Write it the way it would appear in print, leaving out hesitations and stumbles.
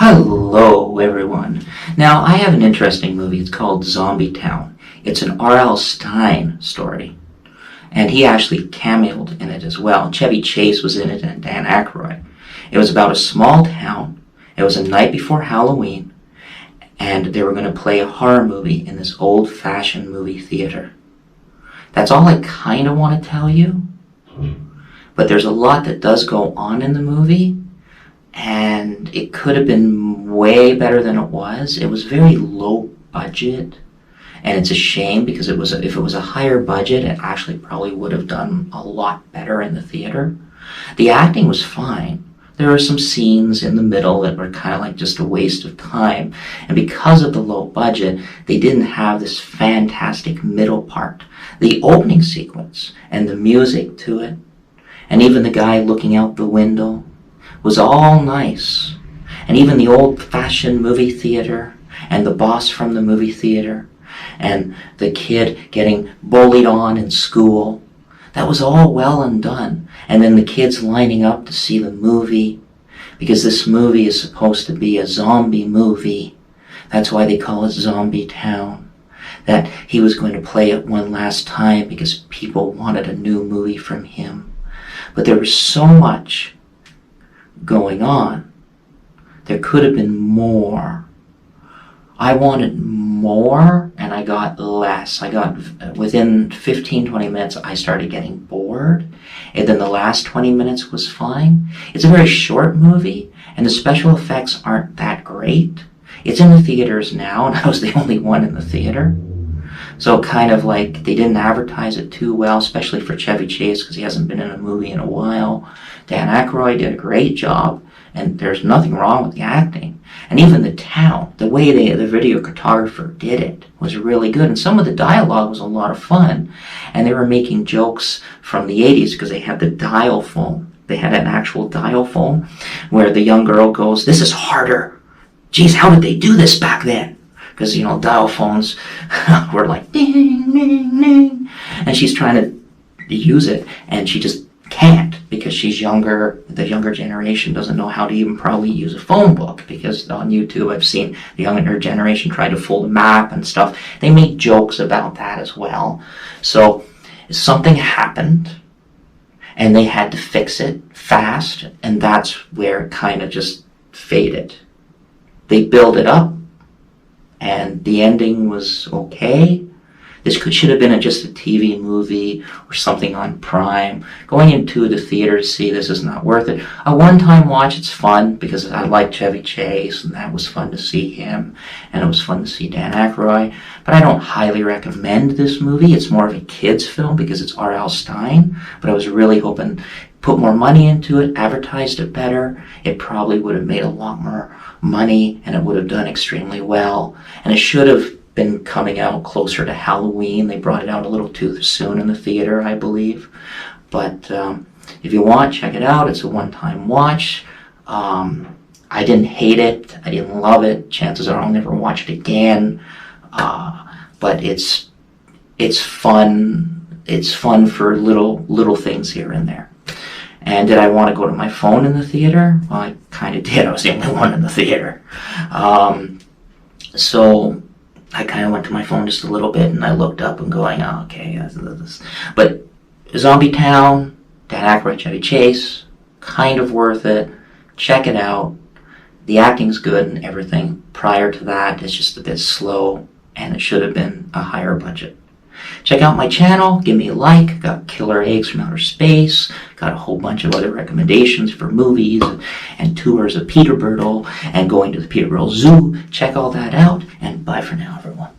Hello, everyone. Now, I have an interesting movie. It's called Zombie Town. It's an R.L. Stine story, and he actually cameoed in it as well. Chevy Chase was in it and Dan Aykroyd. It was about a small town. It was a night before Halloween, and they were going to play a horror movie in this old-fashioned movie theater. That's all I kind of want to tell you, but there's a lot that does go on in the movie, and it could have been way better than it was. It was very low budget, and it's a shame because if it was a higher budget, it actually probably would have done a lot better in the theater. The acting was fine. There were some scenes in the middle that were kind of like just a waste of time, and because of the low budget, they didn't have this fantastic middle part. The opening sequence and the music to it, and even the guy looking out the window, was all nice. And even the old-fashioned movie theater, and the boss from the movie theater, and the kid getting bullied on in school, that was all well and done. And then the kids lining up to see the movie, because this movie is supposed to be a zombie movie. That's why they call it Zombie Town. That he was going to play it one last time because people wanted a new movie from him. But there was so much going on. There could have been more. I wanted more, and I got less. Within 15-20 minutes, I started getting bored, and then the last 20 minutes was fine. It's a very short movie, and the special effects aren't that great. It's in the theaters now, and I was the only one in the theater. So kind of like they didn't advertise it too well, especially for Chevy Chase because he hasn't been in a movie in a while. Dan Aykroyd did a great job, and there's nothing wrong with the acting. And even the town, the way the videographer did it was really good. And some of the dialogue was a lot of fun. And they were making jokes from the 80s because they had the dial phone. They had an actual dial phone where the young girl goes, "This is harder. Geez, how did they do this back then?" Because, dial phones were like ding, ding, ding. And she's trying to use it, and she just can't because she's younger. The younger generation doesn't know how to even probably use a phone book, because on YouTube I've seen the younger generation try to fold a map and stuff. They make jokes about that as well. So something happened, and they had to fix it fast, and that's where it kind of just faded. They build it up, and the ending was okay. This should have been just a TV movie or something on Prime. Going into the theater to see this is not worth it. A one-time watch, it's fun because I like Chevy Chase, and that was fun to see him, and it was fun to see Dan Aykroyd. But I don't highly recommend this movie. It's more of a kid's film because it's R.L. Stine. But I was really hoping put more money into it, advertised it better. It probably would have made a lot more money, and it would have done extremely well. And it should have been coming out closer to Halloween. They brought it out a little too soon in the theater, I believe. But if you want, check it out. It's a one-time watch. I didn't hate it. I didn't love it. Chances are I'll never watch it again. But it's fun. It's fun for little things here and there. And did I want to go to my phone in the theater? Well, I kind of did. I was the only one in the theater. So I kind of went to my phone just a little bit, and I looked up and going, oh, okay. This. But Zombie Town, Dan Aykroyd, Chevy Chase, kind of worth it. Check it out. The acting's good and everything. Prior to that, it's just a bit slow, and it should have been a higher budget. Check out my channel, give me a like. Got Killer Eggs from Outer Space, got a whole bunch of other recommendations for movies and tours of Peterbilt and going to the Peterbilt Zoo. Check all that out, and bye for now, everyone.